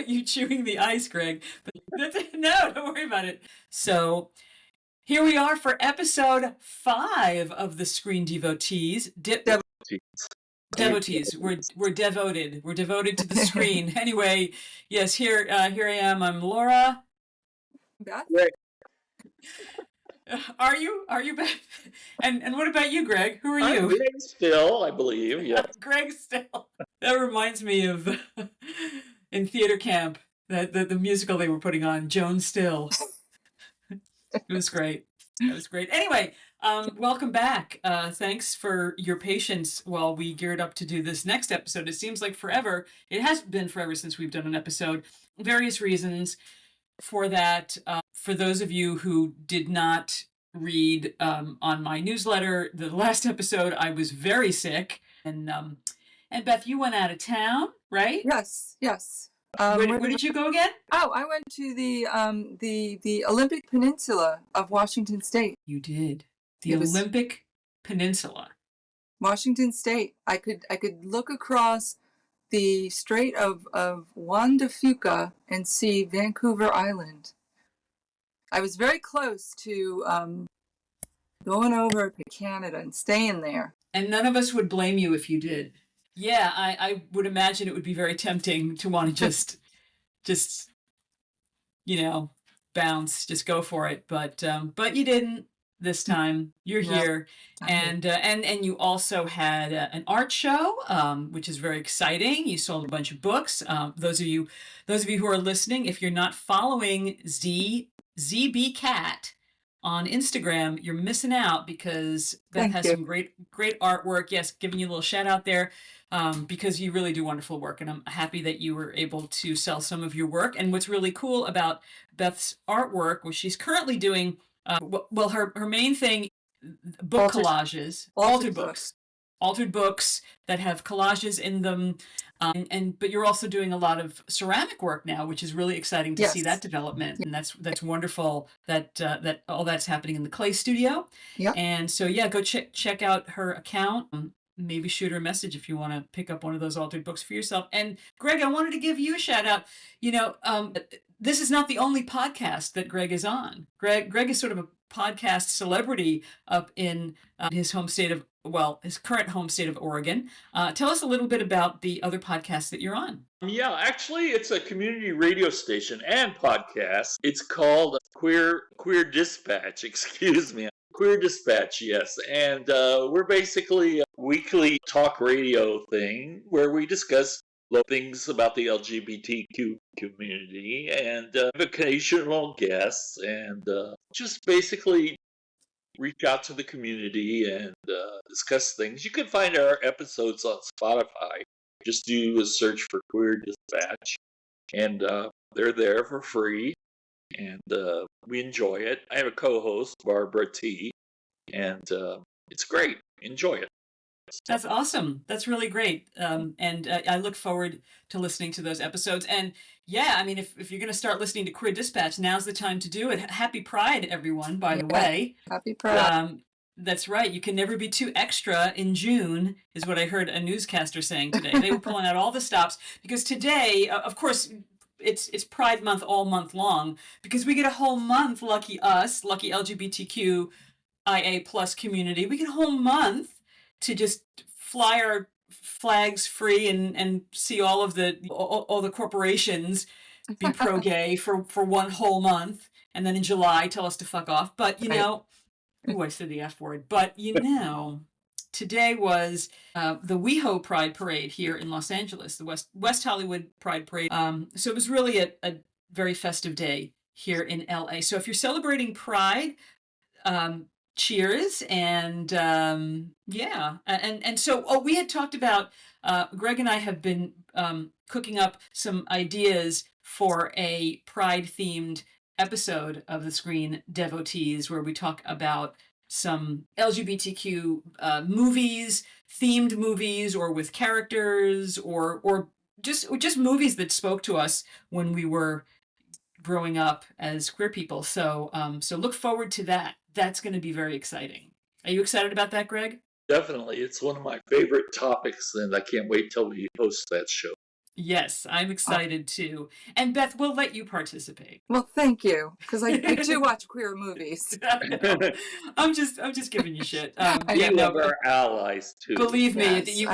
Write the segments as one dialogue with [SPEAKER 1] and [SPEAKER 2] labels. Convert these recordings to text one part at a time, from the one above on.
[SPEAKER 1] about you chewing the ice, Greg. But no, don't worry about it. So here we are for episode 5 of the Screen Devotees. Devotees. We're devoted. We're devoted to the screen. Anyway, yes, here I am. I'm Laura.
[SPEAKER 2] Beth?
[SPEAKER 3] Greg.
[SPEAKER 1] Are you Beth? And what about you, Greg? Who are you?
[SPEAKER 3] I'm Greg Still, I believe. Yes.
[SPEAKER 1] Greg Still. That reminds me of in theater camp the musical they were putting on, Joan Still. It was great. It was great. Anyway, welcome back. Thanks for your patience while we geared up to do this next episode. It seems like forever. It has been forever since we've done an episode. Various reasons for that. For those of you who did not read on my newsletter, the last episode, I was very sick. And Beth, you went out of town, right?
[SPEAKER 2] Yes.
[SPEAKER 1] Where did you go again?
[SPEAKER 2] Oh, I went to the Olympic Peninsula of Washington State.
[SPEAKER 1] You did. The Olympic Peninsula.
[SPEAKER 2] Washington State. I could look across the Strait of Juan de Fuca and see Vancouver Island. I was very close to going over to Canada and staying there. And
[SPEAKER 1] none of us would blame you if you did. Yeah, I would imagine it would be very tempting to want to just bounce, just go for it. But you didn't this time. You're here, and you also had an art show, which is very exciting. You sold a bunch of books. Those of you who are listening, if you're not following ZB Cat on Instagram, you're missing out because Beth has some great artwork. Yes, giving you a little shout out there because you really do wonderful work, and I'm happy that you were able to sell some of your work. And what's really cool about Beth's artwork, which she's currently doing, her main thing, collages, altered books that have collages in them, but you're also doing a lot of ceramic work now, which is really exciting to see that development, and that's wonderful that all that's happening in the clay studio.
[SPEAKER 2] Yeah.
[SPEAKER 1] And so go check out her account. Maybe shoot her a message if you want to pick up one of those altered books for yourself. And Greg, I wanted to give you a shout out. This is not the only podcast that Greg is on. Greg is sort of a podcast celebrity up in his current home state of Oregon. Tell us a little bit about the other podcasts that you're on.
[SPEAKER 3] Yeah, actually, it's a community radio station and podcast. It's called Queer Dispatch. Excuse me. Queer Dispatch, yes. And we're basically a weekly talk radio thing where we discuss things about the LGBTQ community and occasional guests and just basically reach out to the community and discuss things. You can find our episodes on Spotify. Just do a search for Queer Dispatch, and they're there for free, and we enjoy it. I have a co-host, Barbara T., and it's great. Enjoy it.
[SPEAKER 1] That's awesome. That's really great. And I look forward to listening to those episodes. And yeah, I mean, if you're going to start listening to Queer Dispatch, now's the time to do it. Happy Pride, everyone, by the way.
[SPEAKER 2] Happy Pride.
[SPEAKER 1] That's right. You can never be too extra in June, is what I heard a newscaster saying today. They were pulling out all the stops because today, of course, it's Pride Month all month long because we get a whole month, lucky us, lucky LGBTQIA plus community. We get a whole month to just fly our flags free and see all the corporations be pro-gay for one whole month, and then in July tell us to fuck off. But I said the F word. But today was the WeHo Pride Parade here in Los Angeles, the West Hollywood Pride Parade. So it was really a very festive day here in LA. So if you're celebrating Pride, cheers. And so we had talked about, Greg and I have been cooking up some ideas for a Pride themed episode of the Screen Devotees, where we talk about some LGBTQ movies, themed movies, or with characters, or just movies that spoke to us when we were growing up as queer people. So look forward to that. That's going to be very exciting. Are you excited about that, Greg?
[SPEAKER 3] Definitely. It's one of my favorite topics, and I can't wait till we host that show.
[SPEAKER 1] Yes, I'm excited too. And Beth, we'll let you participate.
[SPEAKER 2] Well, thank you, because I do watch queer movies.
[SPEAKER 1] No, I'm just giving you shit.
[SPEAKER 2] I
[SPEAKER 3] We
[SPEAKER 1] Yeah,
[SPEAKER 2] know.
[SPEAKER 3] love
[SPEAKER 1] no,
[SPEAKER 3] our allies too.
[SPEAKER 1] believe me,
[SPEAKER 2] Yes,
[SPEAKER 1] you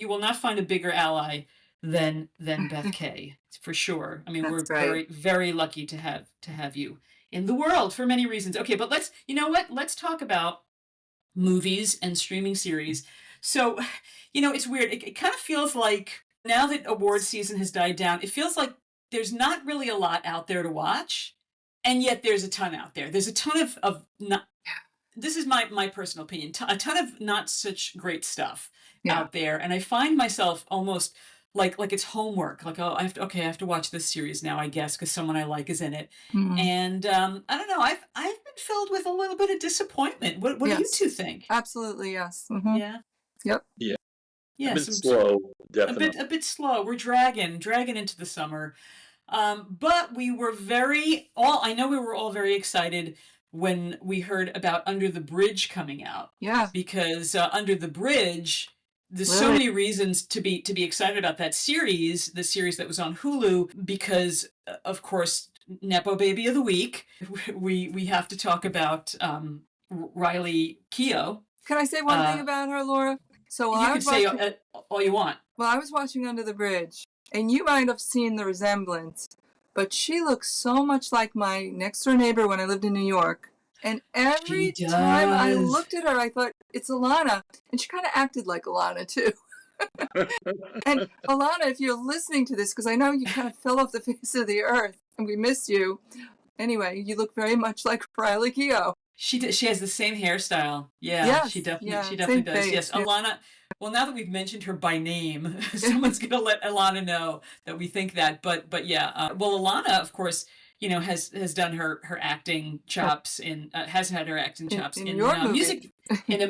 [SPEAKER 1] will not find a bigger ally than Beth K, for sure. I mean, we're
[SPEAKER 2] that's right.
[SPEAKER 1] very lucky to have you in the world for many reasons. Okay, but you know what? Let's talk about movies and streaming series. So, it's weird. It kind of feels like now that award season has died down, it feels like there's not really a lot out there to watch, and yet there's a ton out there. There's a ton of not. This is my personal opinion. A ton of not such great stuff
[SPEAKER 2] Yeah.
[SPEAKER 1] out there, and I find myself almost like it's homework. Like, oh, I have to watch this series now, I guess, because someone I like is in it.
[SPEAKER 2] Mhm.
[SPEAKER 1] And I don't know. I've been filled with a little bit of disappointment. What do you
[SPEAKER 2] Yes.
[SPEAKER 1] two think?
[SPEAKER 2] Absolutely, yes. Mhm.
[SPEAKER 1] Yeah,
[SPEAKER 2] Yep.
[SPEAKER 3] Yeah.
[SPEAKER 1] yeah.
[SPEAKER 3] A bit slow, definitely.
[SPEAKER 1] A bit slow. We're dragging into the summer. But we were I know we were all very excited when we heard about Under the Bridge coming out,
[SPEAKER 2] Yeah.
[SPEAKER 1] because Under the Bridge, there's so
[SPEAKER 2] Really?
[SPEAKER 1] many reasons to be excited about that series, the series that was on Hulu, because of course, Nepo Baby of the Week, we have to talk about Riley Keough.
[SPEAKER 2] Can I say one thing about her, Laura? So while
[SPEAKER 1] You
[SPEAKER 2] I
[SPEAKER 1] can
[SPEAKER 2] was
[SPEAKER 1] say
[SPEAKER 2] watching,
[SPEAKER 1] all you want.
[SPEAKER 2] well, I was watching Under the Bridge, and you might have seen the resemblance, but she looks so much like my next door neighbor when I lived in New York. And every
[SPEAKER 1] She
[SPEAKER 2] time I
[SPEAKER 1] does.
[SPEAKER 2] looked at her, I thought, it's Alana. And she kind of acted like Alana, too. And Alana, if you're listening to this, because I know you kind of fell off the face of the earth, and we miss you. Anyway, you look very much like Riley Keough.
[SPEAKER 1] She has the same hairstyle. Yeah,
[SPEAKER 2] Yes,
[SPEAKER 1] she
[SPEAKER 2] yeah,
[SPEAKER 1] definitely
[SPEAKER 2] same
[SPEAKER 1] does.
[SPEAKER 2] face,
[SPEAKER 1] Yes,
[SPEAKER 2] yeah.
[SPEAKER 1] Alana. Well, now that we've mentioned her by name, someone's gonna let Alana know that we think that. But yeah, well, Alana, of course, has done her acting chops has had her acting chops
[SPEAKER 2] in
[SPEAKER 1] in
[SPEAKER 2] your movie.
[SPEAKER 1] music in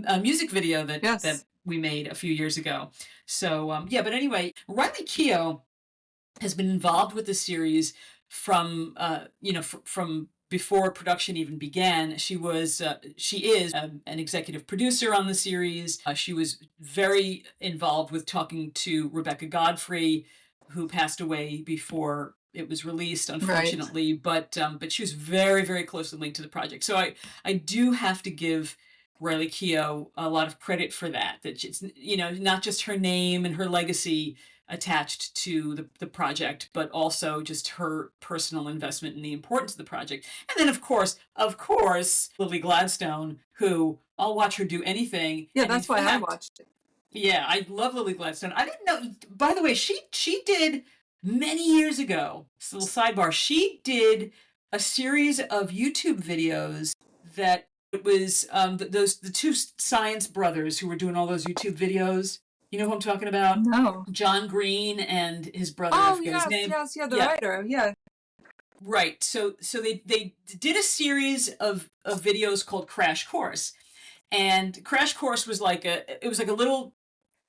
[SPEAKER 1] a music video that
[SPEAKER 2] Yes.
[SPEAKER 1] we made a few years ago. So yeah, but anyway, Riley Keough has been involved with the series from from before production even began. She is an executive producer on the series. She was very involved with talking to Rebecca Godfrey, who passed away before it was released, unfortunately. But she was very closely linked to the project. So I do have to give Riley Keough a lot of credit for that. That it's not just her name and her legacy attached to the project, but also just her personal investment in the importance of the project. And then of course, Lily Gladstone, who I'll watch her do anything.
[SPEAKER 2] Yeah,
[SPEAKER 1] And
[SPEAKER 2] that's
[SPEAKER 1] in
[SPEAKER 2] why I
[SPEAKER 1] fact,
[SPEAKER 2] watched it.
[SPEAKER 1] yeah, I love Lily Gladstone. I didn't know, by the way, she did many years ago, this little sidebar, she did a series of YouTube videos that it was the two science brothers who were doing all those YouTube videos. You know who I'm talking about?
[SPEAKER 2] No.
[SPEAKER 1] John Green and his brother. I
[SPEAKER 2] Oh,
[SPEAKER 1] forget
[SPEAKER 2] yes,
[SPEAKER 1] his name.
[SPEAKER 2] yes, yeah, the
[SPEAKER 1] Yeah.
[SPEAKER 2] writer, yeah.
[SPEAKER 1] Right. So they did a series of videos called Crash Course. And Crash Course was like a little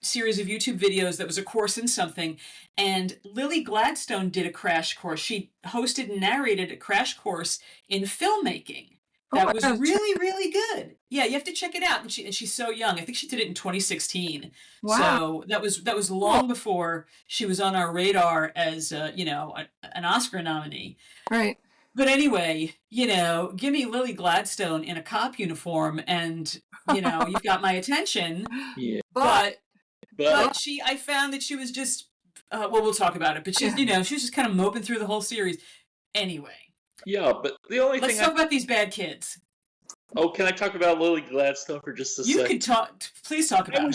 [SPEAKER 1] series of YouTube videos that was a course in something. And Lily Gladstone did a crash course. She hosted and narrated a crash course in filmmaking. That was really good. Yeah, you have to check it out. And she's so young. I think she did it in 2016.
[SPEAKER 2] Wow.
[SPEAKER 1] So that was long before she was on our radar as an Oscar nominee.
[SPEAKER 2] Right.
[SPEAKER 1] But anyway, give me Lily Gladstone in a cop uniform, and you've got my attention.
[SPEAKER 3] Yeah.
[SPEAKER 1] But
[SPEAKER 3] But
[SPEAKER 1] I found that she was just we'll talk about it. But she was just kind of moping through the whole series. Anyway,
[SPEAKER 3] yeah, but the only
[SPEAKER 1] let's
[SPEAKER 3] thing
[SPEAKER 1] talk about these bad kids.
[SPEAKER 3] Oh, can I talk about Lily Gladstone for just a
[SPEAKER 1] You
[SPEAKER 3] second?
[SPEAKER 1] can talk. Please talk about her.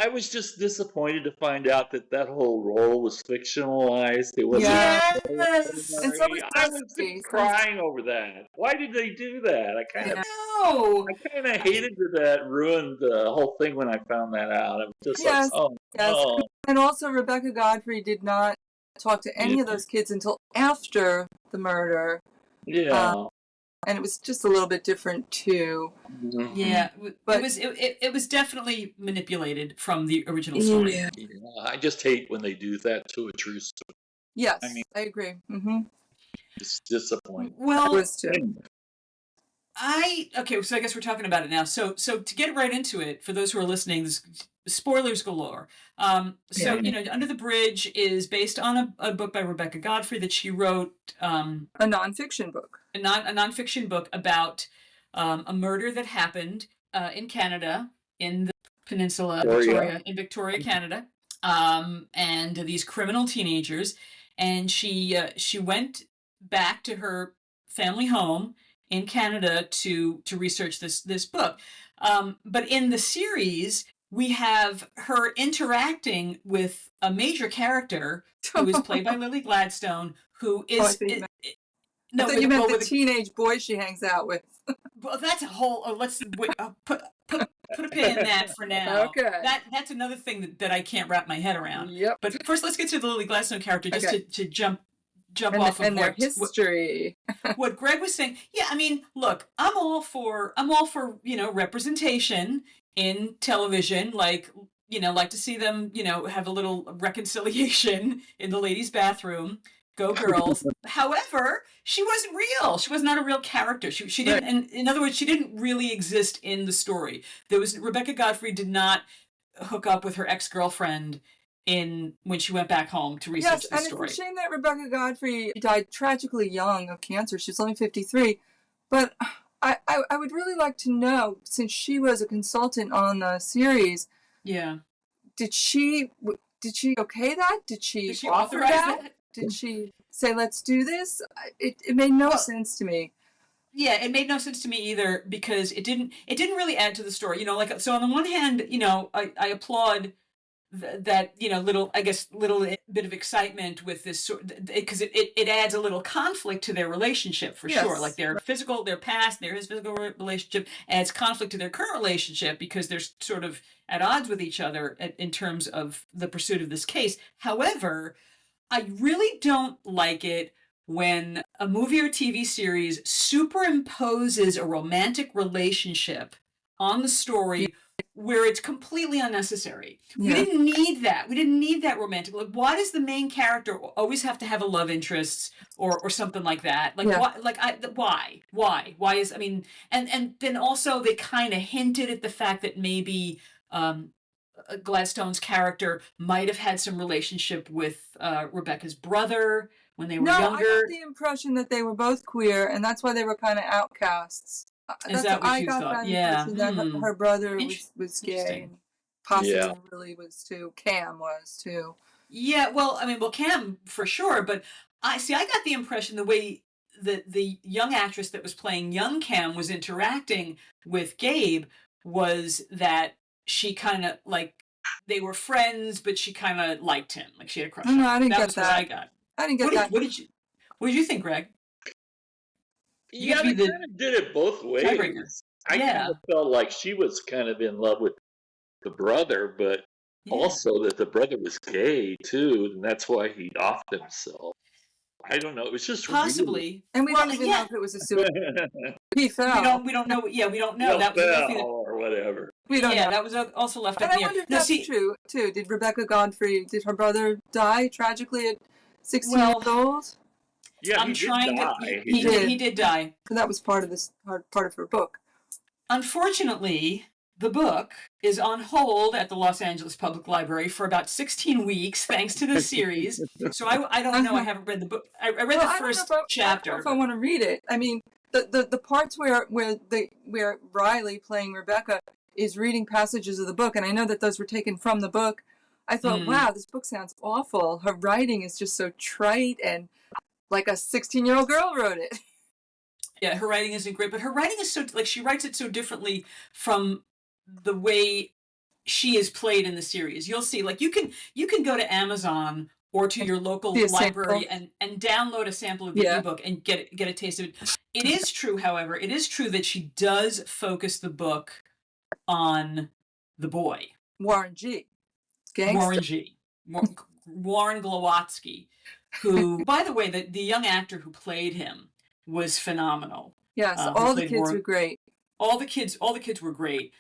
[SPEAKER 3] I was just disappointed to find out that whole role was fictionalized. It wasn't.
[SPEAKER 2] Yeah.
[SPEAKER 1] Yes.
[SPEAKER 2] And so was
[SPEAKER 3] I was
[SPEAKER 2] Dusty.
[SPEAKER 3] crying over that. Why did they do that? I kind of
[SPEAKER 1] No.
[SPEAKER 3] hated that ruined the whole thing when I found that out. I was just
[SPEAKER 2] Yes,
[SPEAKER 3] like, oh,
[SPEAKER 2] yes.
[SPEAKER 3] no.
[SPEAKER 2] And also, Rebecca Godfrey did not talk to any of those kids until after the murder.
[SPEAKER 3] Yeah.
[SPEAKER 2] And it was just a little bit different too.
[SPEAKER 3] Mhm.
[SPEAKER 2] Yeah,
[SPEAKER 1] But it was definitely manipulated from the original story.
[SPEAKER 2] Yeah.
[SPEAKER 3] Yeah, I just hate when they do that to a true story.
[SPEAKER 2] Yes,
[SPEAKER 3] I mean-
[SPEAKER 2] I agree. Mm-hmm.
[SPEAKER 3] It's disappointing.
[SPEAKER 2] I
[SPEAKER 1] Well,
[SPEAKER 2] was too.
[SPEAKER 1] Okay, so I guess we're talking about it now. So to get right into it, for those who are listening, spoilers galore. So
[SPEAKER 2] Yeah.
[SPEAKER 1] Under the Bridge is based on a book by Rebecca Godfrey that she wrote,
[SPEAKER 2] A nonfiction book.
[SPEAKER 1] a nonfiction book about a murder that happened in Canada, in the peninsula, Victoria, Canada, and these criminal teenagers, and she went back to her family home in Canada to research this book. But in the series, we have her interacting with a major character who is played by Lily Gladstone, who is.
[SPEAKER 2] I thought you meant the teenage boy she hangs out with.
[SPEAKER 1] Well, that's a whole. Let's put a pin in that for now.
[SPEAKER 2] Okay.
[SPEAKER 1] That's another thing that I can't wrap my head around.
[SPEAKER 2] Yep.
[SPEAKER 1] But first, let's get to the Lily Gladstone character, just to jump off of
[SPEAKER 2] and their history.
[SPEAKER 1] What Greg was saying. Yeah, I mean, look, I'm all for representation in television, like to see them have a little reconciliation in the ladies' bathroom. Go girls. However, she wasn't real. She was not a real character. She didn't, and in other words, she didn't really exist in the story. Rebecca Godfrey did not hook up with her ex-girlfriend when she went back home to research the story.
[SPEAKER 2] It's a shame that Rebecca Godfrey died tragically young of cancer. She was only 53. But I would really like to know, since she was a consultant on the series, did she okay that? Did she
[SPEAKER 1] authorize that?
[SPEAKER 2] Did she say, let's do this? It made no sense to me.
[SPEAKER 1] Yeah, it made no sense to me either, because it didn't really add to the story. So on the one hand, I applaud that little bit of excitement with this, because it adds a little conflict to their relationship for sure. Like their past, his physical relationship adds conflict to their current relationship, because they're sort of at odds with each other in terms of the pursuit of this case. However, I really don't like it when a movie or TV series superimposes a romantic relationship on the story where it's completely unnecessary. Yeah. We didn't need that. We didn't need that romantic. Like, why does the main character always have to have a love interest or something like that? Like, why is, I mean, and then also they kind of hinted at the fact that maybe Gladstone's character might have had some relationship with Rebecca's brother when they were younger.
[SPEAKER 2] I got the impression that they were both queer, and that's why they were kind of outcasts.
[SPEAKER 1] Is that what you thought?
[SPEAKER 2] Yeah. That her brother was gay, and possibly really was too. Cam was too.
[SPEAKER 1] Yeah, well, I mean, Cam for sure, but I got the impression the way the young actress that was playing young Cam was interacting with Gabe was that she kind of, like, they were friends, but she kind of liked him. Like, she had a crush on him.
[SPEAKER 2] I didn't get that.
[SPEAKER 1] I got.
[SPEAKER 2] I didn't get that.
[SPEAKER 1] What did you think, Greg?
[SPEAKER 3] They kind of did it both ways. I kind of felt like she was kind of in love with the brother, but also that the brother was gay, too, and that's why he offed himself. I don't know. It was just
[SPEAKER 1] possibly,
[SPEAKER 3] really...
[SPEAKER 2] and we don't even know if it was a suicide. He fell.
[SPEAKER 1] We don't know. Yeah, we don't know. That was
[SPEAKER 3] or whatever.
[SPEAKER 2] We don't know.
[SPEAKER 1] That was also left
[SPEAKER 2] up
[SPEAKER 1] in the air.
[SPEAKER 2] I wonder if that's true too. Did Rebecca Godfrey? Did her brother die tragically at 16 years old?
[SPEAKER 3] Yeah,
[SPEAKER 1] he did die.
[SPEAKER 2] So that was part of her book.
[SPEAKER 1] Unfortunately, the book is on hold at the Los Angeles Public Library for about 16 weeks, thanks to the series. So I don't know. I haven't read the book. I read the first chapter.
[SPEAKER 2] I don't know if I want to read it. I mean, the parts where Riley playing Rebecca is reading passages of the book, and I know that those were taken from the book. I thought, wow, this book sounds awful. Her writing is just so trite and like a 16-year-old girl wrote it.
[SPEAKER 1] Yeah, her writing isn't great, but her writing is so, like, she writes it so differently from the way she is played in the series. You'll see, like, you can go to Amazon or to your local library and download a sample of the ebook and get a taste of it. It is true, however, that she does focus the book on the boy.
[SPEAKER 2] Warren G.
[SPEAKER 1] Warren Glowatsky, who, by the way, the young actor who played him was phenomenal.
[SPEAKER 2] Yes, all the kids were great.
[SPEAKER 1] All the kids were great.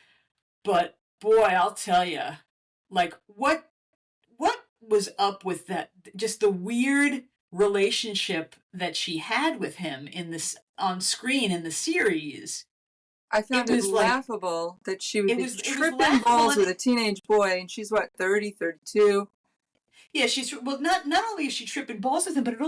[SPEAKER 1] But boy, I'll tell you, like, what was up with that? Just the weird relationship that she had with him in this on screen in the series,
[SPEAKER 2] I found
[SPEAKER 1] it
[SPEAKER 2] it
[SPEAKER 1] was like
[SPEAKER 2] laughable that she would be
[SPEAKER 1] it was
[SPEAKER 2] tripping
[SPEAKER 1] laughable,
[SPEAKER 2] balls with a teenage boy, and she's what, 30, 32?
[SPEAKER 1] yeah, she's well. Not only is she tripping balls with him, but it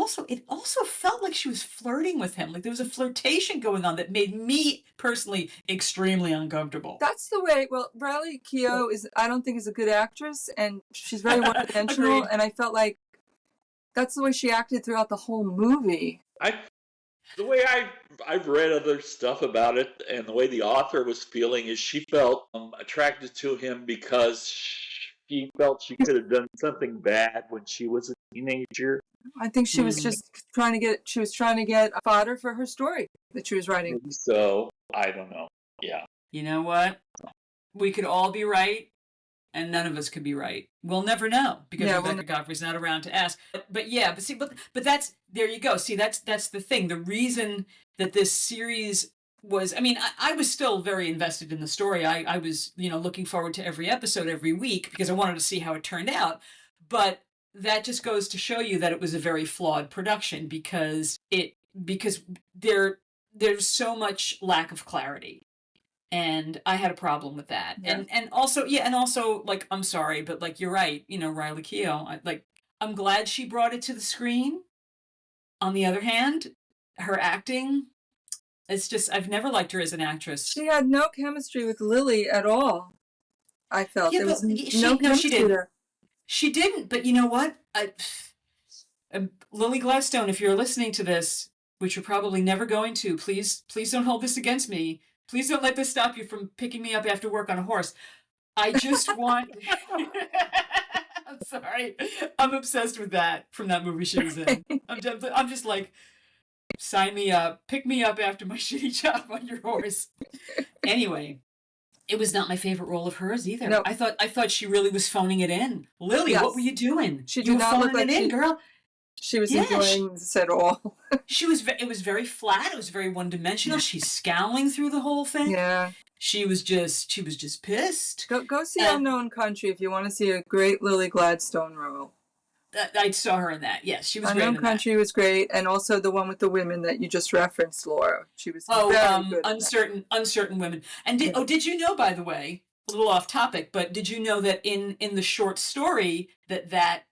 [SPEAKER 1] also felt like she was flirting with him. Like there was a flirtation going on that made me personally extremely uncomfortable.
[SPEAKER 2] That's the way. Well, Riley Keough I don't think is a good actress, and she's very one-dimensional.
[SPEAKER 1] Agreed.
[SPEAKER 2] And I felt like that's the way she acted throughout the whole movie.
[SPEAKER 3] The way I've read other stuff about it, and the way the author was feeling, is she felt attracted to him because she felt she could have done something bad when she was a teenager.
[SPEAKER 2] I think she was just trying to get fodder for her story that she was writing.
[SPEAKER 3] So I don't know. Yeah.
[SPEAKER 1] You know what? We could all be right, and none of us could be right. We'll never know because Rebecca Godfrey's not around to ask. But that's there you go. See, that's the thing. The reason that this series was, I mean, I was still very invested in the story. I was, looking forward to every episode every week because I wanted to see how it turned out. But that just goes to show you that it was a very flawed production because there's so much lack of clarity. And I had a problem with that. Yeah. And also, like, I'm sorry, but like, you're right. Riley Keough, I'm glad she brought it to the screen. On the other hand, her acting, it's just, I've never liked her as an actress.
[SPEAKER 2] She had no chemistry with Lily at all. I felt there was no chemistry there.
[SPEAKER 1] She didn't, but you know what? Lily Gladstone, if you're listening to this, which you're probably never going to, please don't hold this against me. Please don't let this stop you from picking me up after work on a horse. I just want... I'm sorry. I'm obsessed with that from that movie she was in. I'm just like, sign me up. Pick me up after my shitty job on your horse. Anyway, it was not my favorite role of hers either. No. I thought she really was phoning it in. Lily, yes. What were you doing?
[SPEAKER 2] She did not look like it in, girl. She was enjoying this at all.
[SPEAKER 1] It was very flat. It was very one-dimensional. She's scowling through the whole thing.
[SPEAKER 2] Yeah.
[SPEAKER 1] She was just pissed.
[SPEAKER 2] Go see Unknown Country if you want to see a great Lily Gladstone role.
[SPEAKER 1] I saw her in that. Yes, she was great in that.
[SPEAKER 2] Unknown Country was great, and also the one with the women that you just referenced, Laura. She was very good.
[SPEAKER 1] Uncertain Women. And did you know, by the way, a little off topic, but did you know that in the short story that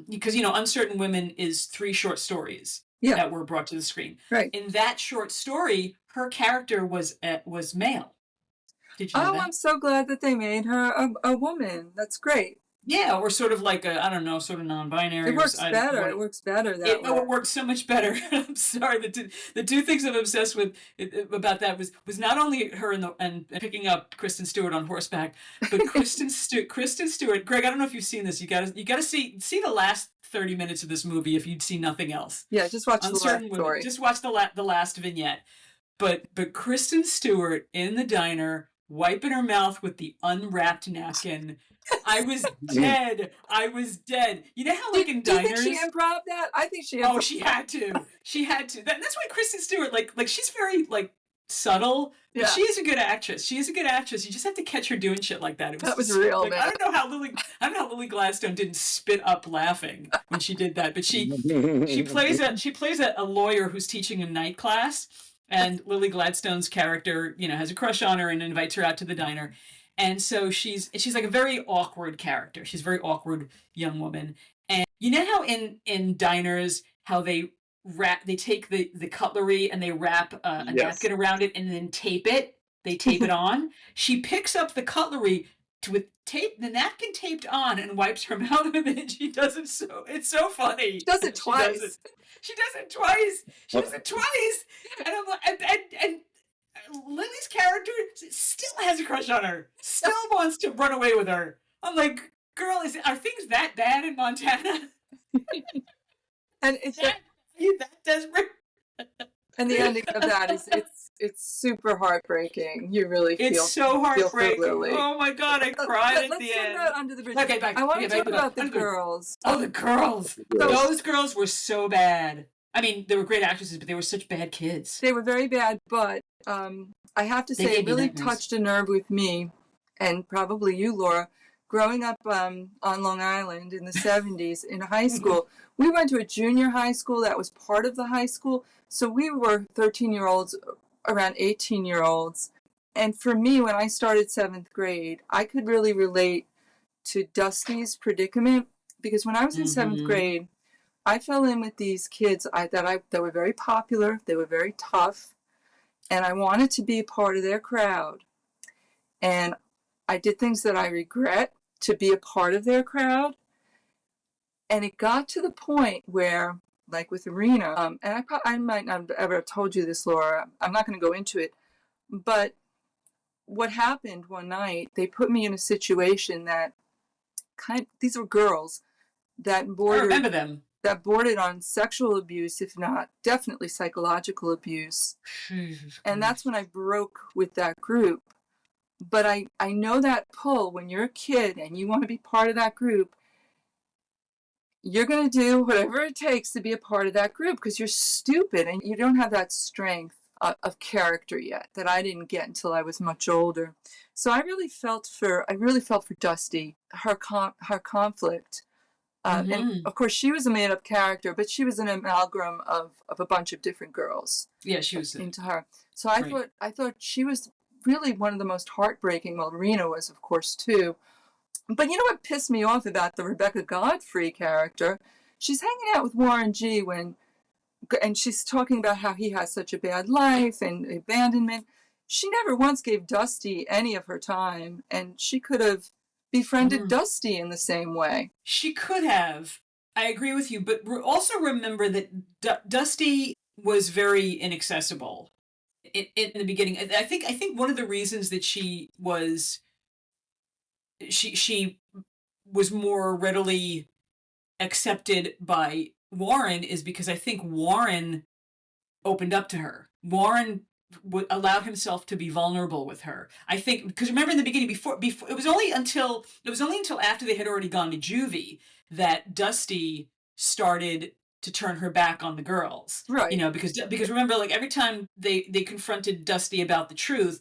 [SPEAKER 1] because Uncertain Women is 3 short stories that were brought to the screen.
[SPEAKER 2] Right.
[SPEAKER 1] In that short story, her character was male. Did you know that?
[SPEAKER 2] I'm so glad that they made her a woman. That's great.
[SPEAKER 1] Yeah, or sort of like I don't know, sort of non-binary.
[SPEAKER 2] It works better. It works better that way.
[SPEAKER 1] It works so much better. I'm sorry. The two things I'm obsessed with about that was not only her and picking up Kristen Stewart on horseback, but Kristen Stewart. Greg, I don't know if you've seen this. You gotta see the last 30 minutes of this movie if you'd see nothing else.
[SPEAKER 2] Yeah, just watch the last story.
[SPEAKER 1] Just watch the last vignette. But Kristen Stewart in the diner wiping her mouth with the unwrapped napkin. I was dead. You know how in diners...
[SPEAKER 2] Do you think she improv that? I think she improv.
[SPEAKER 1] Oh, she had to. That's why Kristen Stewart, like she's very, subtle, but she is a good actress. You just have to catch her doing shit like that.
[SPEAKER 2] That was real, man.
[SPEAKER 1] I don't know how Lily Gladstone didn't spit up laughing when she did that, but she plays a lawyer who's teaching a night class, and Lily Gladstone's character, has a crush on her and invites her out to the diner. And so she's like a very awkward character. She's a very awkward young woman. And you know how in diners, how they take the cutlery and they wrap a napkin around it and then tape it? They tape it on. She picks up the cutlery with the napkin taped on and wipes her mouth with it. And she does it it's so funny.
[SPEAKER 2] She does it twice.
[SPEAKER 1] She does it twice. And I'm like, and Lily's character still has a crush on her. Still wants to run away with her. I'm like, girl, are things that bad in Montana?
[SPEAKER 2] And it's
[SPEAKER 1] that desperate.
[SPEAKER 2] And the ending of that is it's super heartbreaking. You really feel
[SPEAKER 1] it's so heartbreaking.
[SPEAKER 2] Lily.
[SPEAKER 1] Oh my god, I cried at the end.
[SPEAKER 2] Let's under the bridge.
[SPEAKER 1] Okay, back.
[SPEAKER 2] I want to talk about the
[SPEAKER 1] girls.
[SPEAKER 2] girls.
[SPEAKER 1] Oh, the girls. Those girls were so bad. I mean, they were great actresses, but they were such bad kids.
[SPEAKER 2] They were very bad, but I have to say, it really touched a nerve with me, and probably you, Laura. growing up on Long Island in the 70s in high school, we went to a junior high school that was part of the high school. So we were 13-year-olds around 18-year-olds. And for me, when I started 7th grade, I could really relate to Dusty's predicament, because when I was in 7th grade, I fell in with these kids that were very popular, they were very tough, and I wanted to be a part of their crowd. And I did things that I regret to be a part of their crowd. And it got to the point where, like with Irina, and I might not have ever told you this, Laura, I'm not going to go into it, but what happened one night, they put me in a situation that these were girls that
[SPEAKER 1] I remember them.
[SPEAKER 2] That bordered on sexual abuse, if not definitely psychological abuse. And that's when I broke with that group. But I know that pull when you're a kid and you want to be part of that group, you're going to do whatever it takes to be a part of that group because you're stupid and you don't have that strength of character yet that I didn't get until I was much older. So I really felt for Dusty, her conflict. And of course, she was a made-up character, but she was an amalgam of a bunch of different girls.
[SPEAKER 1] Yeah, she was
[SPEAKER 2] into her. So I thought she was really one of the most heartbreaking. Well, Rena was, of course, too. But you know what pissed me off about the Rebecca Godfrey character? She's hanging out with Warren G. and she's talking about how he has such a bad life and abandonment. She never once gave Dusty any of her time, and she could have befriended Dusty in the same way.
[SPEAKER 1] She could have. I agree with you, but also remember that Dusty was very inaccessible in the beginning. I think one of the reasons that she was more readily accepted by Warren is because I think Warren opened up to her. Warren allowed himself to be vulnerable with her. I think because remember in the beginning, before it was only until after they had already gone to juvie that Dusty started to turn her back on the girls.
[SPEAKER 2] Right.
[SPEAKER 1] You know, because remember, like every time they confronted Dusty about the truth,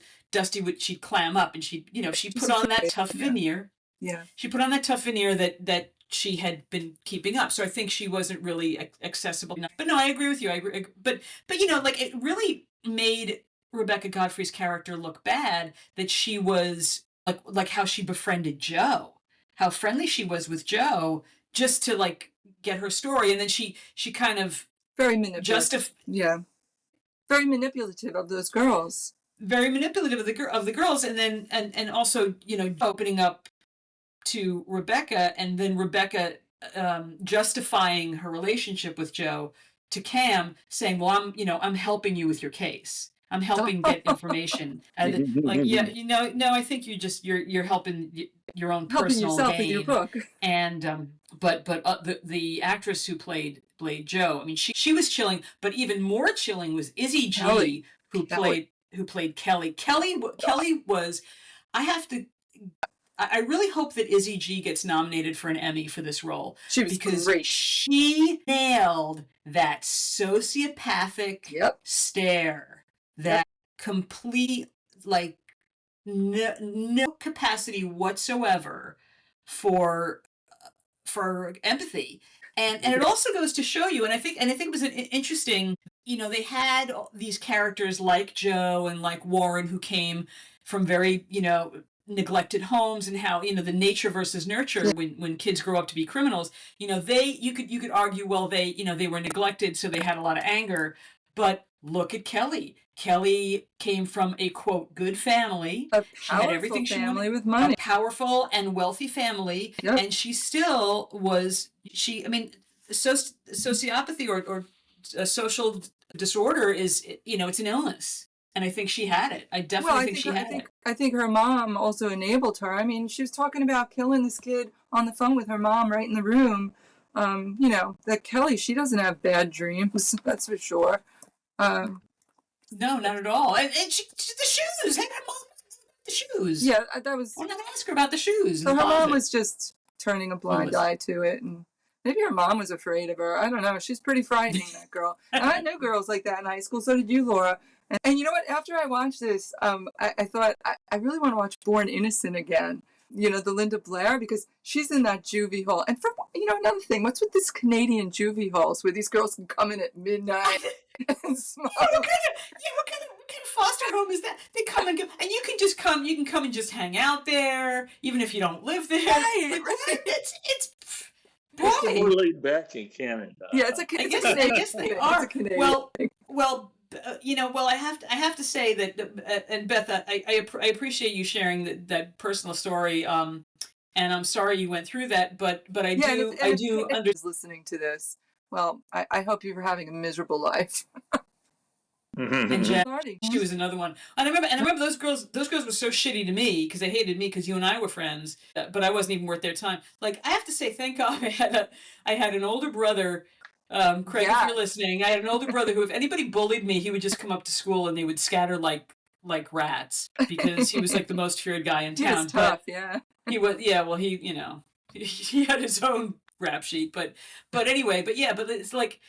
[SPEAKER 1] she'd clam up and she put on that tough veneer.
[SPEAKER 2] Yeah.
[SPEAKER 1] She put on that tough veneer that she had been keeping up. So I think she wasn't really accessible enough. But no, I agree with you. I agree. But you know, like it really made Rebecca Godfrey's character look bad that she was like how she befriended Joe, how friendly she was with Joe just to like get her story. And then she kind of
[SPEAKER 2] very manipulative. Very manipulative of those girls.
[SPEAKER 1] Very manipulative of the girls. And then, and also, you know, opening up to Rebecca, and then Rebecca justifying her relationship with Joe to Cam, saying, "Well, I'm helping you with your case. I'm helping get information." Like, yeah, no, I think you're helping your own personal
[SPEAKER 2] yourself
[SPEAKER 1] gain.
[SPEAKER 2] with your book.
[SPEAKER 1] And but the actress who played Joe, I mean, she was chilling, but even more chilling was Izzy G, who played Kelly. Kelly was, I really hope that Izzy G gets nominated for an Emmy for this role.
[SPEAKER 2] She was
[SPEAKER 1] because
[SPEAKER 2] great.
[SPEAKER 1] She nailed that sociopathic stare, that complete, like, no capacity whatsoever for empathy. And it also goes to show you, and I think it was an interesting, you know, they had these characters like Joe and like Warren who came from very, you know, neglected homes, and how, you know, the nature versus nurture when kids grow up to be criminals, you know, you could argue, well, they were neglected, so they had a lot of anger. But look at Kelly. Kelly came from a quote good family.
[SPEAKER 2] She had everything she wanted, with money.
[SPEAKER 1] A powerful and wealthy family, and she still was. I mean, sociopathy or a social disorder is, you know, it's an illness. And I think she had it. I definitely think she had it.
[SPEAKER 2] I think her mom also enabled her. I mean, she was talking about killing this kid on the phone with her mom right in the room. You know, that Kelly, she doesn't have bad dreams, that's for sure.
[SPEAKER 1] No, not at all. And the shoes. Hey, her mom, the shoes.
[SPEAKER 2] Yeah, that was.
[SPEAKER 1] I'm not going to ask her about the shoes.
[SPEAKER 2] So her mom was just turning a blind eye to it, and maybe her mom was afraid of her. I don't know. She's pretty frightening, that girl. And I knew girls like that in high school. So did you, Laura. And you know what? After I watched this, I thought I really want to watch Born Innocent again. the Linda Blair, because she's in that juvie hole. And for another thing, what's with this Canadian juvie holes where these girls can come in at midnight and smoke?
[SPEAKER 1] What kind of foster home is that? They come and go, and you can come and just hang out there, even if you don't live there.
[SPEAKER 2] Right.
[SPEAKER 1] It's
[SPEAKER 3] It's more laid back in Canada.
[SPEAKER 2] Yeah,
[SPEAKER 1] I guess they are. Well, I have to say that, and Beth, I appreciate you sharing that personal story. And I'm sorry you went through that, but I do understand.
[SPEAKER 2] Listening to this, well, I hope you're having a miserable life.
[SPEAKER 1] And Jen, she was another one. And I remember those girls were so shitty to me because they hated me because you and I were friends, but I wasn't even worth their time. Like, I have to say, thank God I had an older brother. Craig, if you're listening, I had an older brother who, if anybody bullied me, he would just come up to school and they would scatter like rats because he was like the most feared guy in town.
[SPEAKER 2] He was tough, yeah.
[SPEAKER 1] He was, yeah. Well, he had his own rap sheet, but anyway, but it's like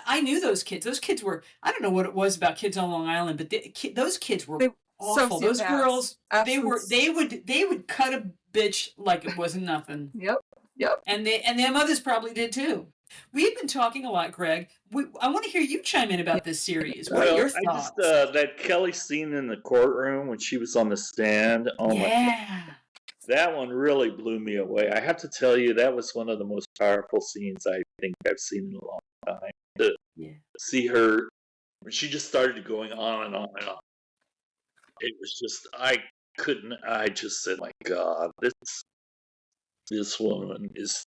[SPEAKER 1] I knew those kids. Those kids were, I don't know what it was about kids on Long Island, but those kids were awful. Those girls, they would cut a bitch like it wasn't nothing.
[SPEAKER 2] Yep.
[SPEAKER 1] And their mothers probably did too. We've been talking a lot, Greg. I want to hear you chime in about this series. What are your thoughts?
[SPEAKER 3] That Kelly scene in the courtroom when she was on the stand. Oh my God. That one really blew me away. I have to tell you, that was one of the most powerful scenes I think I've seen in a long time. To see her, she just started going on and on and on. It was just, I just said, my God, this woman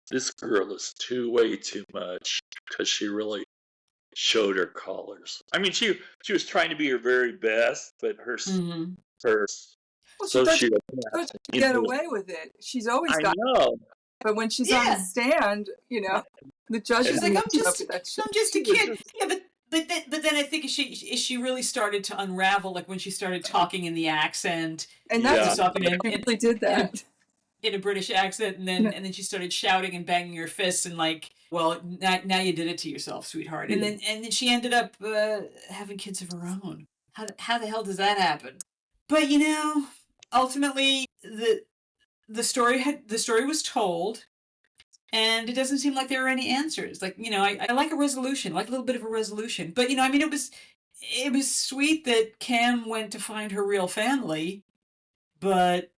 [SPEAKER 3] this girl is way too much, because she really showed her colors. I mean, she was trying to be her very best, but her
[SPEAKER 2] well, she doesn't get away with it. She's always got it. But when she's on the stand, the judges
[SPEAKER 1] like, I'm
[SPEAKER 2] just
[SPEAKER 1] a kid. Yeah, but then I think she really started to unravel, like when she started talking in the accent.
[SPEAKER 2] And that's she really did that.
[SPEAKER 1] In a British accent, and then she started shouting and banging her fists and like, well, now you did it to yourself, sweetheart. And then she ended up having kids of her own. How the hell does that happen? But ultimately the story was told, and it doesn't seem like there are any answers. Like, I like a resolution, like a little bit of a resolution. But it was sweet that Cam went to find her real family, but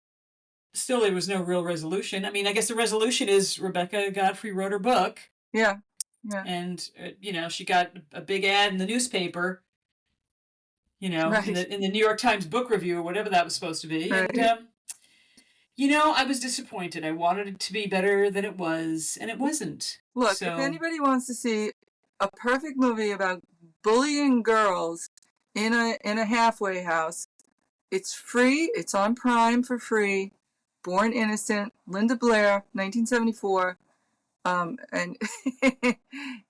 [SPEAKER 1] still there was no real resolution. I mean, I guess the resolution is Rebecca Godfrey wrote her book.
[SPEAKER 2] Yeah.
[SPEAKER 1] And she got a big ad in the newspaper.
[SPEAKER 2] Right.
[SPEAKER 1] in the New York Times book review or whatever that was supposed to be.
[SPEAKER 2] Right.
[SPEAKER 1] And, I was disappointed. I wanted it to be better than it was, and it wasn't.
[SPEAKER 2] Look, if anybody wants to see a perfect movie about bullying girls in a halfway house, it's free. It's on Prime for free. Born Innocent, Linda Blair, 1974. And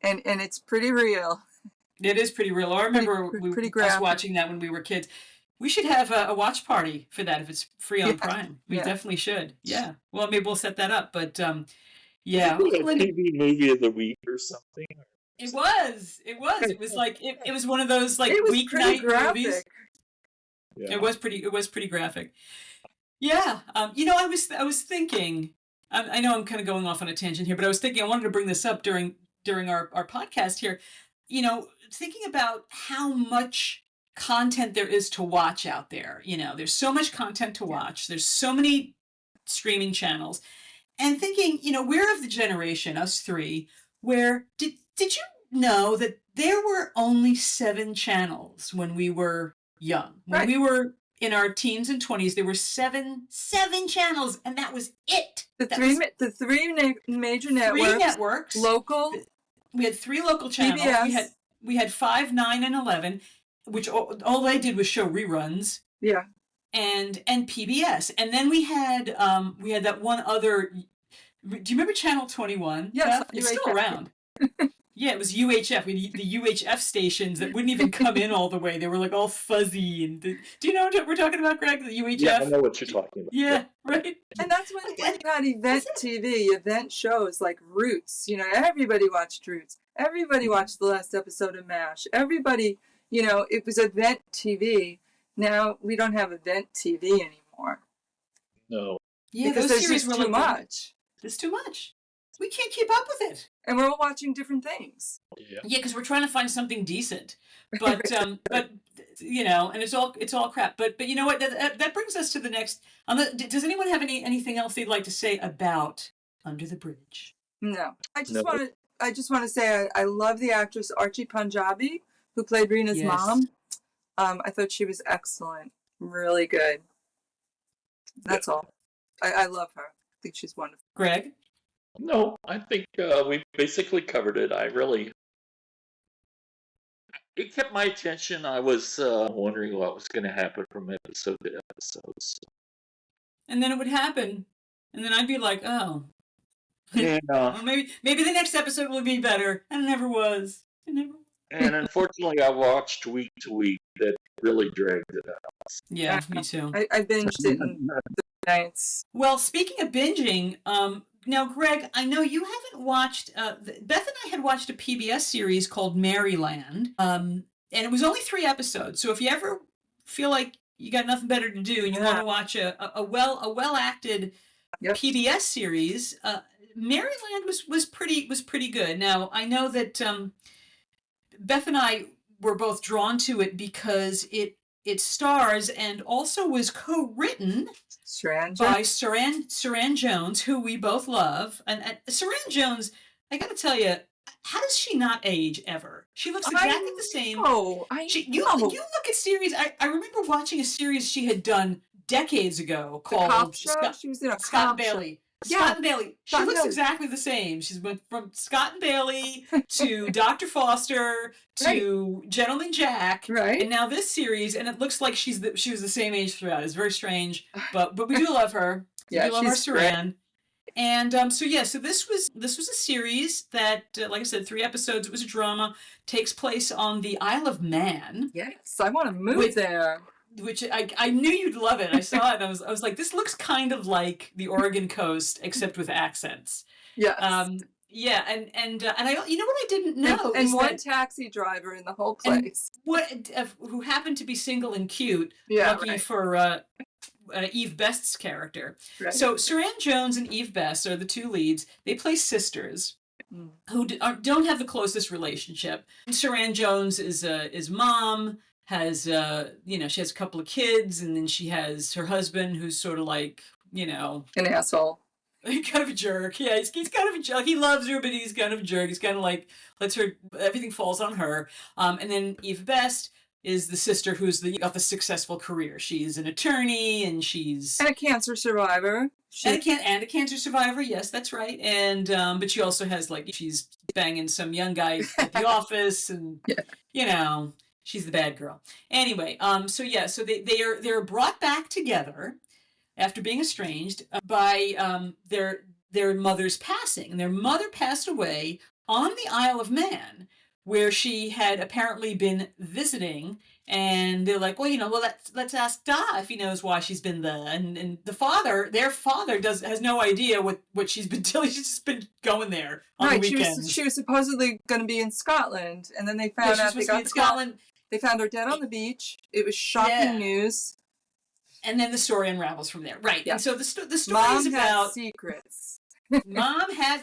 [SPEAKER 2] it's pretty real.
[SPEAKER 1] It is pretty real. I remember us watching that when we were kids. We should have a watch party for that if it's free on Prime. We definitely should. Yeah. Well, maybe we'll set that up. But yeah,
[SPEAKER 3] a TV movie of the week or something.
[SPEAKER 1] It was. It was like it was one of those like weeknight movies. Yeah. It was pretty graphic. Yeah. I was thinking. I know I'm kind of going off on a tangent here, but I was thinking I wanted to bring this up during our podcast here. Thinking about how much content there is to watch out there. There's so much content to watch. There's so many streaming channels. And thinking, we're of the generation, us three, where did you know that there were only 7 channels when we were young? When we were in our teens and 20s, there were seven channels, and that was it.
[SPEAKER 2] The three major networks.
[SPEAKER 1] 3 networks.
[SPEAKER 2] Local.
[SPEAKER 1] We had 3 local channels.
[SPEAKER 2] PBS.
[SPEAKER 1] We had 5, 9, and 11, which all they did was show reruns.
[SPEAKER 2] Yeah.
[SPEAKER 1] And PBS, and then we had that one other. Do you remember Channel 21?
[SPEAKER 2] Yes,
[SPEAKER 1] it's still around. Yeah, it was UHF. We had the UHF stations that wouldn't even come in all the way. They were like all fuzzy. And do you know what we're talking about, Greg? The UHF.
[SPEAKER 3] Yeah, I know what you're talking about.
[SPEAKER 1] Yeah, right.
[SPEAKER 2] And that's when you had event TV, event shows like Roots. Everybody watched Roots. Everybody watched the last episode of MASH. Everybody, it was event TV. Now we don't have event TV anymore.
[SPEAKER 3] No.
[SPEAKER 1] Yeah,
[SPEAKER 2] because
[SPEAKER 1] those
[SPEAKER 2] there's
[SPEAKER 1] series
[SPEAKER 2] just
[SPEAKER 1] were
[SPEAKER 2] too
[SPEAKER 1] like
[SPEAKER 2] much.
[SPEAKER 1] there's too much. We can't keep up with it.
[SPEAKER 2] And we're all watching different things.
[SPEAKER 3] Yeah.
[SPEAKER 1] Yeah, because we're trying to find something decent, but you know, and it's all crap. But you know what? That brings us to the next. Does anyone have anything else they'd like to say about Under the Bridge?
[SPEAKER 2] No,
[SPEAKER 3] No.
[SPEAKER 2] I just want to say I love the actress Archie Punjabi, who played Reena's
[SPEAKER 1] Yes.
[SPEAKER 2] mom. I thought she was excellent, really good. That's all. I love her. I think she's wonderful.
[SPEAKER 1] Greg?
[SPEAKER 3] No, I think we basically covered it. It kept my attention. I was wondering what was going to happen from episode to episode. So.
[SPEAKER 1] And then it would happen, and then I'd be like, oh,
[SPEAKER 3] And,
[SPEAKER 1] well, maybe the next episode will be better, and it never was. It never.
[SPEAKER 3] and unfortunately, I watched week to week. That really dragged it out.
[SPEAKER 1] Yeah, me too.
[SPEAKER 2] I binged it in the nights.
[SPEAKER 1] Well, speaking of binging, now, Greg, I know you haven't watched. Beth and I had watched a PBS series called Maryland, and it was only 3 episodes. So if you ever feel like you got nothing better to do and you want to watch a well acted PBS series, Maryland was pretty good. Now I know that Beth and I were both drawn to it because it stars and also was co-written by Saran Jones, who we both love. And Saran Jones, I got to tell you, how does she not age ever? She looks exactly the same.
[SPEAKER 2] Oh,
[SPEAKER 1] You look at series. I remember watching a series she had done decades ago called
[SPEAKER 2] She was in a
[SPEAKER 1] Scott
[SPEAKER 2] cop
[SPEAKER 1] Bailey.
[SPEAKER 2] Yeah.
[SPEAKER 1] Scott and Bailey. She
[SPEAKER 2] Scott
[SPEAKER 1] looks
[SPEAKER 2] Bailey.
[SPEAKER 1] exactly the same. She's went from Scott and Bailey to Dr. Foster to Gentleman Jack,
[SPEAKER 2] Right.
[SPEAKER 1] and now this series, and it looks like she was the same age throughout. It's very strange, but we do love her.
[SPEAKER 2] Yeah,
[SPEAKER 1] we do love our
[SPEAKER 2] she's
[SPEAKER 1] Saran. And so this was a series that, like I said, 3 episodes. It was a drama. Takes place on the Isle of Man.
[SPEAKER 2] Yes, I want to move there.
[SPEAKER 1] Which I knew you'd love it. I saw it. And I was like, this looks kind of like the Oregon coast, except with accents.
[SPEAKER 2] Yes.
[SPEAKER 1] Yeah, and I, you know what I didn't know,
[SPEAKER 2] and
[SPEAKER 1] is
[SPEAKER 2] one
[SPEAKER 1] that,
[SPEAKER 2] taxi driver in the whole place.
[SPEAKER 1] who happened to be single and cute.
[SPEAKER 2] Yeah,
[SPEAKER 1] lucky
[SPEAKER 2] right.
[SPEAKER 1] for Eve Best's character.
[SPEAKER 2] Right.
[SPEAKER 1] So Saran Jones and Eve Best are the 2 leads. They play sisters who don't have the closest relationship. Saran Jones is mom. Has she has a couple of kids, and then she has her husband who's sort of like, an
[SPEAKER 2] asshole.
[SPEAKER 1] Kind of a jerk. Yeah, he's kind of a jerk. He loves her, but he's kind of a jerk. He's kind of like lets her, everything falls on her. And then Eve Best is the sister who's got the successful career. She's an attorney, and she's
[SPEAKER 2] a cancer survivor.
[SPEAKER 1] And a cancer survivor. Yes, that's right. And but she also has she's banging some young guy at the office, and she's the bad girl. Anyway, so they're brought back together after being estranged by their mother's passing. And their mother passed away on the Isle of Man, where she had apparently been visiting. And they're like, let's ask Da if he knows why she's been there. And their father has no idea what she's been doing. She's just been going there on the weekends.
[SPEAKER 2] She was supposedly going to be in Scotland, and then they found out they found her dead on the beach. It was shocking news.
[SPEAKER 1] And then the story unravels from there, right? Yeah. And so the story is about
[SPEAKER 2] secrets.
[SPEAKER 1] Mom had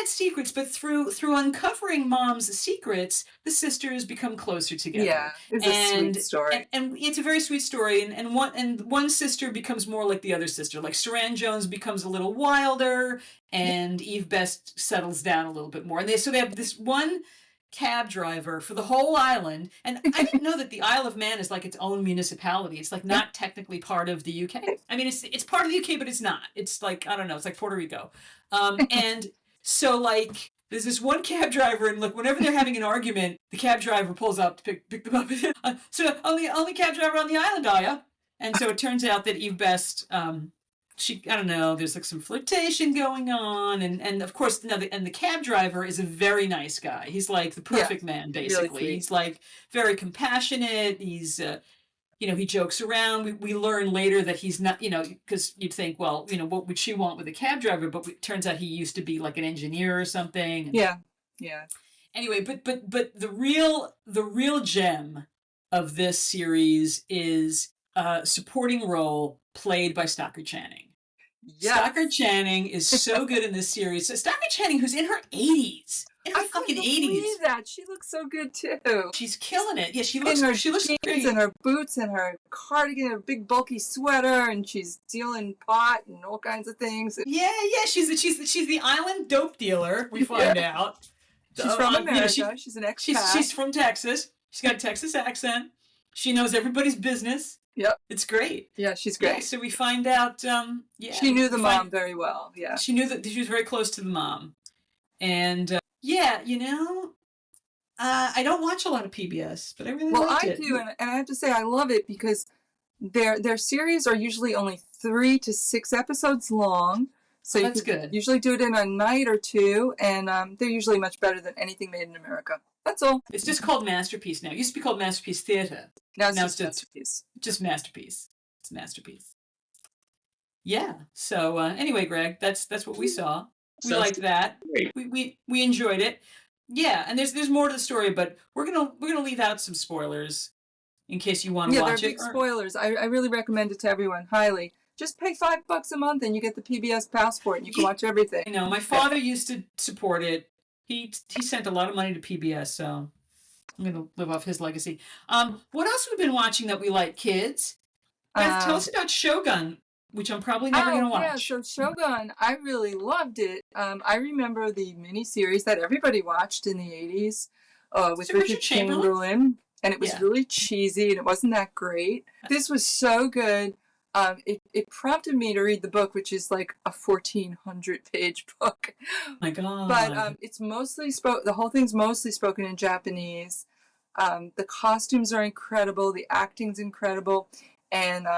[SPEAKER 1] secrets, but through uncovering Mom's secrets, the sisters become closer together.
[SPEAKER 2] Yeah, it's a sweet story,
[SPEAKER 1] and it's a very sweet story. And one sister becomes more like the other sister. Like Saran Jones becomes a little wilder, and Eve Best settles down a little bit more. And they have this one cab driver for the whole island. And I didn't know that the Isle of Man is like its own municipality. It's like not technically part of the UK. I mean, it's part of the UK, but it's not. It's like, I don't know, it's like Puerto Rico. And so there's this one cab driver, and whenever they're having an argument, the cab driver pulls up to pick them up. So only cab driver on the island, are ya? And so it turns out that Eve Best, I don't know, there's some flirtation going on, and of course, the cab driver is a very nice guy. He's like the perfect man, basically. Really he's very compassionate. He's, he jokes around. We learn later that he's not, because you'd think, well, what would she want with a cab driver? But it turns out he used to be like an engineer or something.
[SPEAKER 2] Yeah.
[SPEAKER 1] Anyway, but the real gem of this series is a supporting role played by Stockard Channing. Stockard
[SPEAKER 2] Yes.
[SPEAKER 1] Channing is so good in this series. So Stockard Channing, who's in her 80s, in her
[SPEAKER 2] I
[SPEAKER 1] fucking
[SPEAKER 2] couldn't
[SPEAKER 1] 80s,
[SPEAKER 2] believe that. She looks so good too.
[SPEAKER 1] she's killing it. Yeah,
[SPEAKER 2] In her
[SPEAKER 1] she looks
[SPEAKER 2] jeans
[SPEAKER 1] great.
[SPEAKER 2] and her boots and her cardigan, her big bulky sweater, and she's dealing pot and all kinds of things.
[SPEAKER 1] Yeah, she's the island dope dealer. We find out.
[SPEAKER 2] She's from America.
[SPEAKER 1] You know,
[SPEAKER 2] she's an expat.
[SPEAKER 1] she's from Texas. She's got a Texas accent. She knows everybody's business.
[SPEAKER 2] Yep.
[SPEAKER 1] It's great.
[SPEAKER 2] Yeah, she's great.
[SPEAKER 1] Yeah, so we find out.
[SPEAKER 2] She knew the mom very well. Yeah.
[SPEAKER 1] She knew that she was very close to the mom, and yeah, you know, I don't watch a lot of PBS, but I really liked it.
[SPEAKER 2] do, and I have to say I love it because their series are usually only 3 to 6 episodes long. So
[SPEAKER 1] that's good.
[SPEAKER 2] Usually do it in a night or two, and they're usually much better than anything made in America. That's all.
[SPEAKER 1] It's just called Masterpiece now. It used to be called Masterpiece Theater.
[SPEAKER 2] Now it's just Masterpiece.
[SPEAKER 1] Just Masterpiece. It's Masterpiece. Yeah. So anyway, Greg, that's what we saw. We liked that. We enjoyed it. Yeah, and there's more to the story, but we're gonna leave out some spoilers in case you want to watch it.
[SPEAKER 2] Yeah, they're big spoilers. I really recommend it to everyone highly. Just pay $5 a month and you get the PBS passport and you can watch everything.
[SPEAKER 1] You know, my father used to support it. He sent a lot of money to PBS, so I'm gonna live off his legacy. What else have we been watching that we like, kids? Beth, tell us about Shogun, which I'm probably never gonna watch.
[SPEAKER 2] Yeah, so Shogun, I really loved it. I remember the miniseries that everybody watched in the 80s with Richard Chamberlain, and it was really cheesy and it wasn't that great. This was so good. It prompted me to read the book, which is like a 1,400-page book.
[SPEAKER 1] My God!
[SPEAKER 2] But it's mostly the whole thing's mostly spoken in Japanese. The costumes are incredible. The acting's incredible, and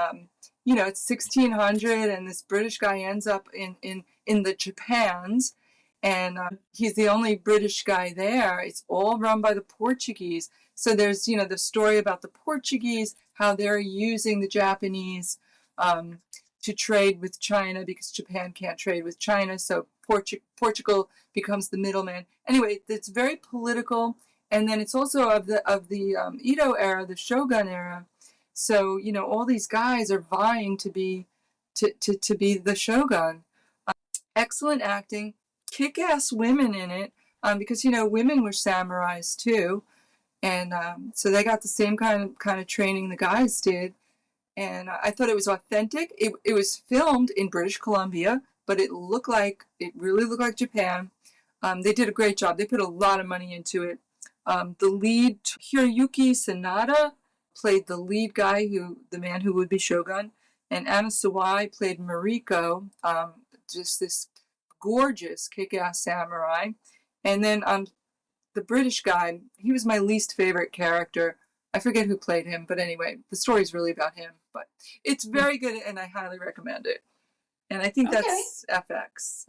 [SPEAKER 2] you know, it's 1600, and this British guy ends up in the Japans, and he's the only British guy there. It's all run by the Portuguese. So there's, the story about the Portuguese, how they're using the Japanese to trade with China because Japan can't trade with China. So Portugal becomes the middleman. Anyway, it's very political, and then it's also of the Edo era, the Shogun era. So all these guys are vying to be the Shogun. Excellent acting, kick-ass women in it, because women were samurais too, and so they got the same kind of training the guys did. And I thought it was authentic. It was filmed in British Columbia, but it really looked like Japan. They did a great job. They put a lot of money into it. The lead, Hiroyuki Sanada, played the lead guy, the man who would be Shogun, and Anna Sawai played Mariko, just this gorgeous kick-ass samurai. And then the British guy, he was my least favorite character. I forget who played him, but anyway, the story's really about him. But it's very good, and I highly recommend it. And I think that's FX.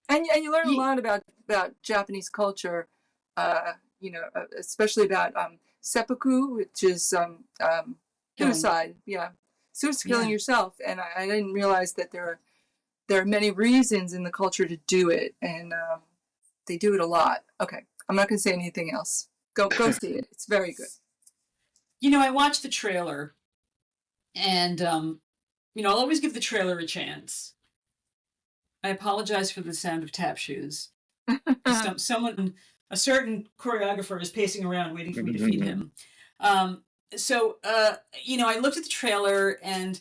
[SPEAKER 2] And you learn a lot about Japanese culture, especially about seppuku, which is suicide. Yeah, suicide, killing yourself. And I didn't realize that there are many reasons in the culture to do it, and they do it a lot. Okay, I'm not going to say anything else. Go see it. It's very good.
[SPEAKER 1] I watched the trailer, and I'll always give the trailer a chance. I apologize for the sound of tap shoes. A certain choreographer is pacing around waiting for me to feed him. So I looked at the trailer, and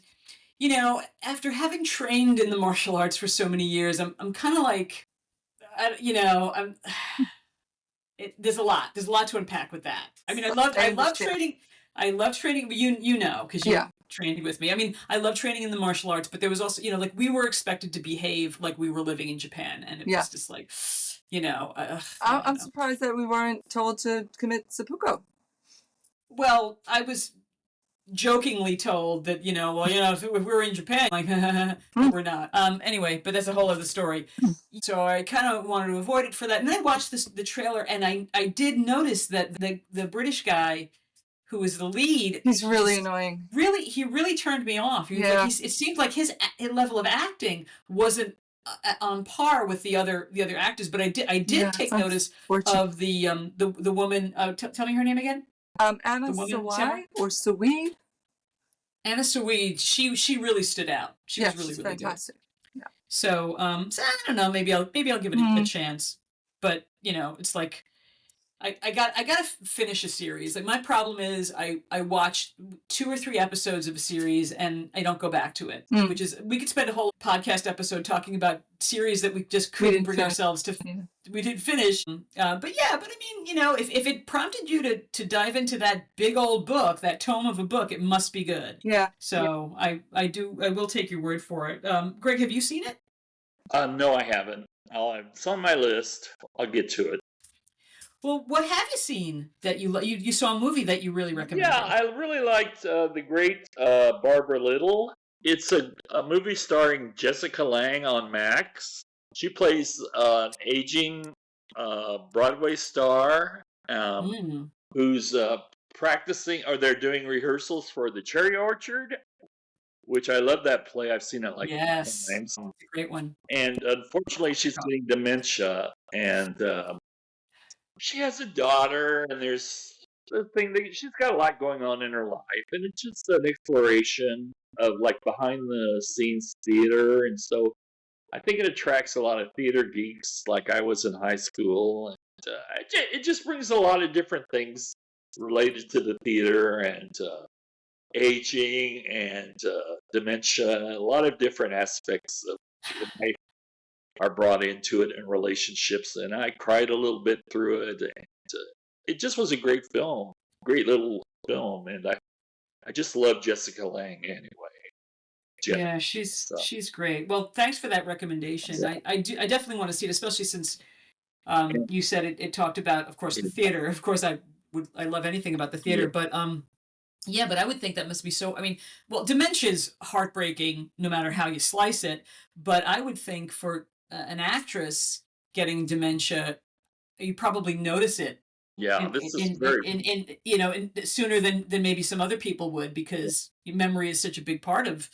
[SPEAKER 1] after having trained in the martial arts for so many years, I'm kind of like, there's a lot to unpack with that. I mean, I love training. I love training, but you know, because you trained with me. I mean, I love training in the martial arts, but there was also, like, we were expected to behave like we were living in Japan, and it was just like, I'm
[SPEAKER 2] surprised that we weren't told to commit seppuku.
[SPEAKER 1] Well, I was jokingly told that, if we were in Japan, like, we're not. Anyway, but that's a whole other story. So I kind of wanted to avoid it for that. And then I watched the trailer, and I did notice that the British guy who was the lead,
[SPEAKER 2] he's really annoying.
[SPEAKER 1] He really turned me off. It seemed like his level of acting wasn't on par with the other actors. But I did take notice of the woman. Tell me her name again.
[SPEAKER 2] Anna Sawai or Sawai.
[SPEAKER 1] Anna Sui, she really stood out. She
[SPEAKER 2] Yeah,
[SPEAKER 1] was really
[SPEAKER 2] she's
[SPEAKER 1] really good.
[SPEAKER 2] fantastic. Yeah.
[SPEAKER 1] So so I don't know. Maybe I'll give it a
[SPEAKER 2] Mm,
[SPEAKER 1] chance. But it's like I gotta finish a series. Like my problem is I watch 2 or 3 episodes of a series and I don't go back to it.
[SPEAKER 2] mm.
[SPEAKER 1] Which is we could spend a whole podcast episode talking about series that we just
[SPEAKER 2] We
[SPEAKER 1] couldn't
[SPEAKER 2] didn't
[SPEAKER 1] bring
[SPEAKER 2] finish.
[SPEAKER 1] ourselves to.
[SPEAKER 2] Yeah.
[SPEAKER 1] We didn't finish. But I mean, if it prompted you to dive into that big old book, that tome of a book, it must be good.
[SPEAKER 2] Yeah.
[SPEAKER 1] So I will take your word for it. Greg, have you seen it?
[SPEAKER 3] No, I haven't. It's on my list. I'll get to it.
[SPEAKER 1] Well, what have you seen that you saw a movie that you really recommended?
[SPEAKER 3] Yeah, I really liked the great Barbara Little. It's a movie starring Jessica Lange on Max. She plays an aging Broadway star who's practicing, or they're doing rehearsals for The Cherry Orchard, which I love that play. I've seen it like 10
[SPEAKER 1] Yes,
[SPEAKER 3] times.
[SPEAKER 1] it's a great one.
[SPEAKER 3] And unfortunately, she's getting dementia, and she has a daughter, and there's the thing that she's got a lot going on in her life, and it's just an exploration of like behind the scenes theater, and so I think it attracts a lot of theater geeks, like I was in high school, and it just brings a lot of different things related to the theater and aging and dementia. A lot of different aspects of life are brought into it and relationships, and I cried a little bit through it, and it just was a great film, great little film, and I just love Jessica Lange anyway.
[SPEAKER 1] Yeah, she's great. Well, thanks for that recommendation. I definitely want to see it, especially since you said it talked about, of course, the theater. Of course, I love anything about the theater, but yeah, but I would think that must be so. I mean, well, dementia's heartbreaking no matter how you slice it, but I would think for an actress getting dementia, you probably notice it
[SPEAKER 3] Yeah, this is very.
[SPEAKER 1] sooner than maybe some other people would, because memory is such a big part of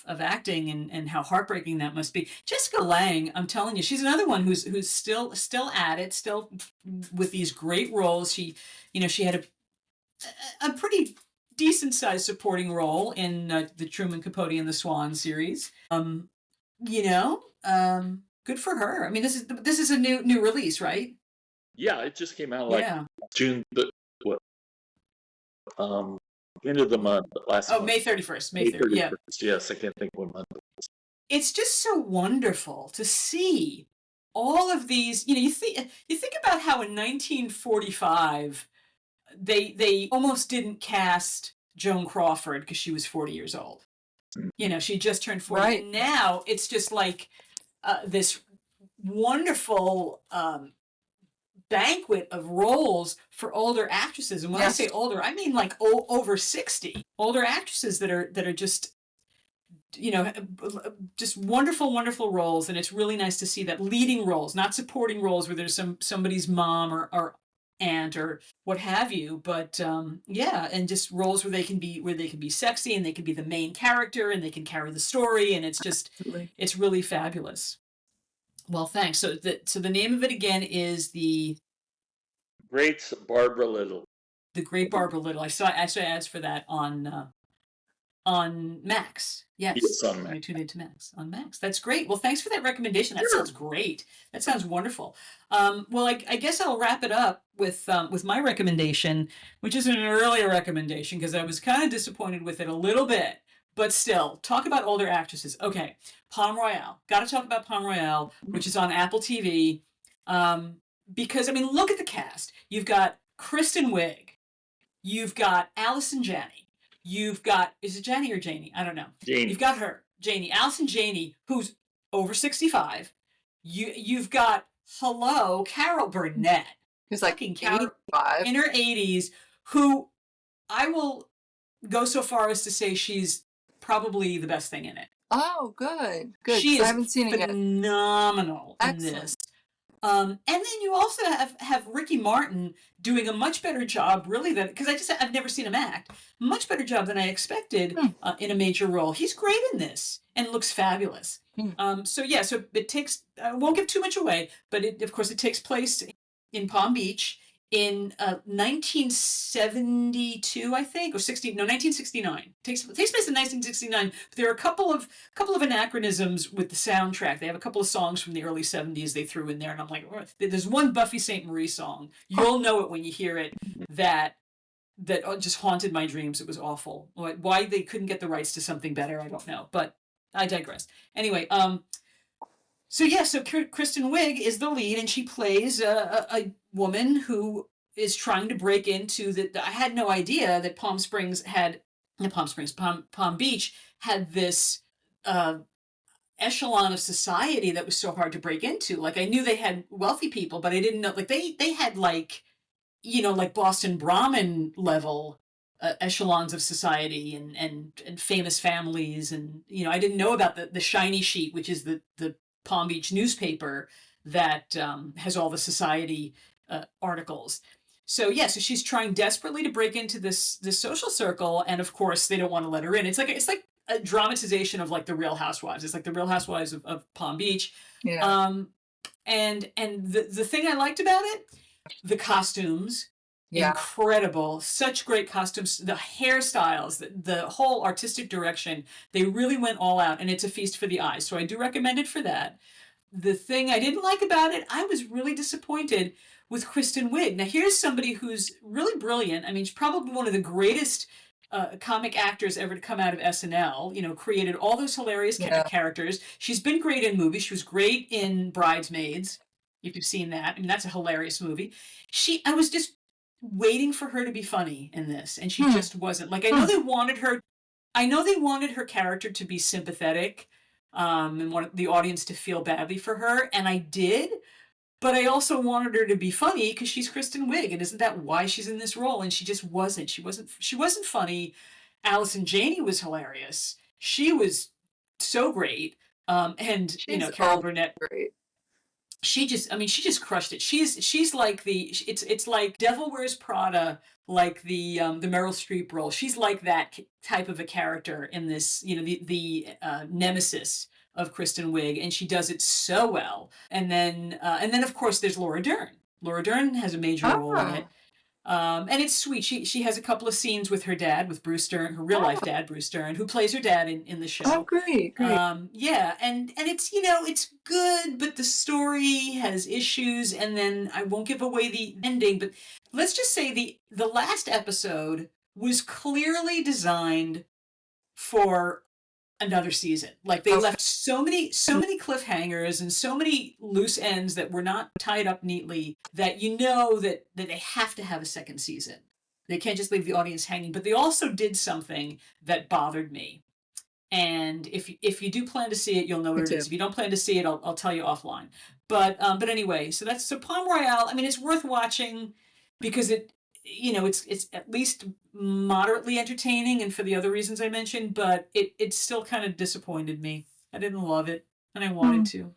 [SPEAKER 1] acting, and how heartbreaking that must be. Jessica Lange, I'm telling you, she's another one who's still at it, still with these great roles. She had a pretty decent sized supporting role in the Truman Capote and the Swan series. Good for her. I mean, this is a new release, right?
[SPEAKER 3] Yeah, it just came out like June. What? End of the month, last month.
[SPEAKER 1] May 31st. May 31st. Yeah.
[SPEAKER 3] Yes, I can't think what month.
[SPEAKER 1] It's just so wonderful to see all of these. You think about how in 1945 they almost didn't cast Joan Crawford because she was 40 years old. She just turned 40.
[SPEAKER 2] Right.
[SPEAKER 1] And now it's just like this wonderful banquet of roles for older actresses. And when I say older, I mean like over 60. Older actresses that are just just wonderful, wonderful roles. And it's really nice to see that leading roles, not supporting roles where there's somebody's mom or aunt or what have you, but and just roles where they can be sexy, and they can be the main character, and they can carry the story, and it's just it's really fabulous. Well, thanks. So the name of it again is The
[SPEAKER 3] Great Barbara Little.
[SPEAKER 1] The Great Barbara Little. I saw ads for that on Max. Yes,
[SPEAKER 3] on Max.
[SPEAKER 1] I tuned into Max on Max. That's great. Well, thanks for that recommendation. That sounds great. That sounds wonderful. Well, I guess I'll wrap it up with my recommendation, which is an earlier recommendation because I was kind of disappointed with it a little bit, but still, talk about older actresses. Okay, Palm Royale. Got to talk about Palm Royale, which is on Apple TV. Because I mean, look at the cast. You've got Kristen Wiig. You've got Allison Janney. You've got, is it Janney or Janie? I don't know.
[SPEAKER 3] Janie.
[SPEAKER 1] You've got her, Janie, Allison Janney, who's over 65. You've got Carol Burnett,
[SPEAKER 2] who's like 85
[SPEAKER 1] in her 80s, who I will go so far as to say she's probably the best thing in it.
[SPEAKER 2] Oh, good.
[SPEAKER 1] She is
[SPEAKER 2] I haven't seen it yet.
[SPEAKER 1] Phenomenal in this. And then you also have Ricky Martin doing a much better job, really, because I've never seen him act. Much better job than I expected in a major role. He's great in this and looks fabulous. So it takes, I won't give too much away, but of course it takes place in Palm Beach in 1972, I think, or 1969. Takes place in 1969. But there are a couple of anachronisms with the soundtrack. They have a couple of songs from the early 70s they threw in there, and I'm like, oh, there's one Buffy St. Marie song. You'll know it when you hear it. That just haunted my dreams. It was awful. Why they couldn't get the rights to something better, I don't know. But I digress. Anyway, so Kristen Wiig is the lead, and she plays a woman who is trying to break into I had no idea that Palm Beach had this echelon of society that was so hard to break into. Like, I knew they had wealthy people, but I didn't know, like, they had, like, you know, like Boston Brahmin level echelons of society and famous families. And, you know, I didn't know about the Shiny Sheet, which is the Palm Beach newspaper that has all the society articles. So she's trying desperately to break into this social circle, and of course they don't want to let her in. It's like a dramatization of like the Real Housewives. It's like the Real Housewives of Palm Beach.
[SPEAKER 2] Yeah.
[SPEAKER 1] And the thing I liked about it, the costumes, incredible, such great costumes, the hairstyles, the whole artistic direction. They really went all out, and it's a feast for the eyes. So I do recommend it for that. The thing I didn't like about it, I was really disappointed with Kristen Wiig. Now, here's somebody who's really brilliant. I mean, she's probably one of the greatest comic actors ever to come out of SNL. You know, created all those hilarious characters. She's been great in movies. She was great in Bridesmaids, if you've seen that. I mean, that's a hilarious movie. I was just waiting for her to be funny in this, and she just wasn't. Like, I know they wanted her character to be sympathetic, and wanted the audience to feel badly for her, and I did. But I also wanted her to be funny because she's Kristen Wiig, and isn't that why she's in this role? And she just wasn't. She wasn't funny. Allison Janney was hilarious. She was so great. And she's, you know, Carol Burnett. Great. She just crushed it. She's like it's like Devil Wears Prada, like the Meryl Streep role. She's like that type of a character in this, you know, the nemesis of Kristen Wiig, and she does it so well. And then of course there's Laura Dern. Laura Dern has a major role in it. And it's sweet. She has a couple of scenes with her dad, with Bruce Dern, her real life dad, Bruce Dern, who plays her dad in the show.
[SPEAKER 2] Oh, great.
[SPEAKER 1] And it's, you know, it's good, but the story has issues. And then I won't give away the ending, but let's just say the last episode was clearly designed for another season. Like, they left so many cliffhangers and so many loose ends that were not tied up neatly, that you know that they have to have a second season. They can't just leave the audience hanging. But they also did something that bothered me. And if you do plan to see it, you'll know what it is. If you don't plan to see it, I'll tell you offline. But anyway, so Palm Royale. I mean, it's worth watching because it's at least moderately entertaining, and for the other reasons I mentioned, but it still kind of disappointed me. I didn't love it, and I wanted to.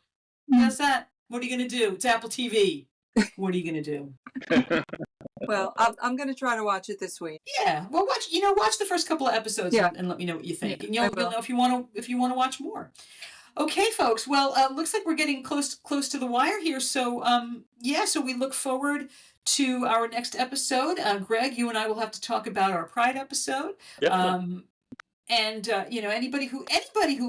[SPEAKER 1] How's that? What are you going to do? It's Apple TV. What are you going to do?
[SPEAKER 2] Well, I'm going to try to watch it this week.
[SPEAKER 1] Yeah, well, watch the first couple of episodes and let me know what you think, and you'll know if you want to watch more. Okay, folks. Well, looks like we're getting close to the wire here. So, so we look forward to our next episode. Greg, you and I will have to talk about our Pride episode. Yep. Anybody who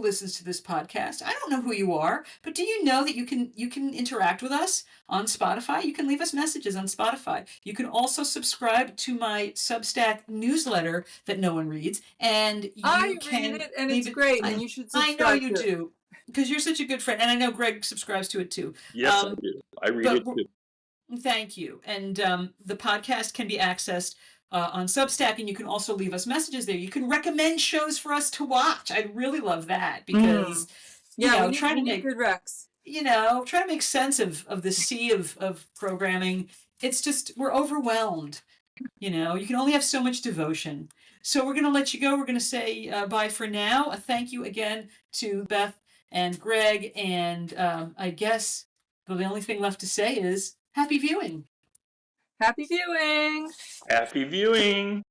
[SPEAKER 1] listens to this podcast, I don't know who you are, but do you know that you can interact with us on Spotify? You can leave us messages on Spotify. You can also subscribe to my Substack newsletter that no one reads, and
[SPEAKER 2] I read it, and it's great, and you should subscribe.
[SPEAKER 1] I know you do, because you're such a good friend, and I know Greg subscribes to it too.
[SPEAKER 3] Yes, I do. I read it too.
[SPEAKER 1] Thank you. And the podcast can be accessed on Substack, and you can also leave us messages there. You can recommend shows for us to watch. I'd really love that, because trying to make good recs. Trying to make sense of the sea of programming. It's just, we're overwhelmed. You can only have so much devotion. So we're going to let you go. We're going to say bye for now. Thank you again to Beth and Greg, and I guess the only thing left to say is happy viewing.
[SPEAKER 2] Happy viewing.
[SPEAKER 3] Happy viewing.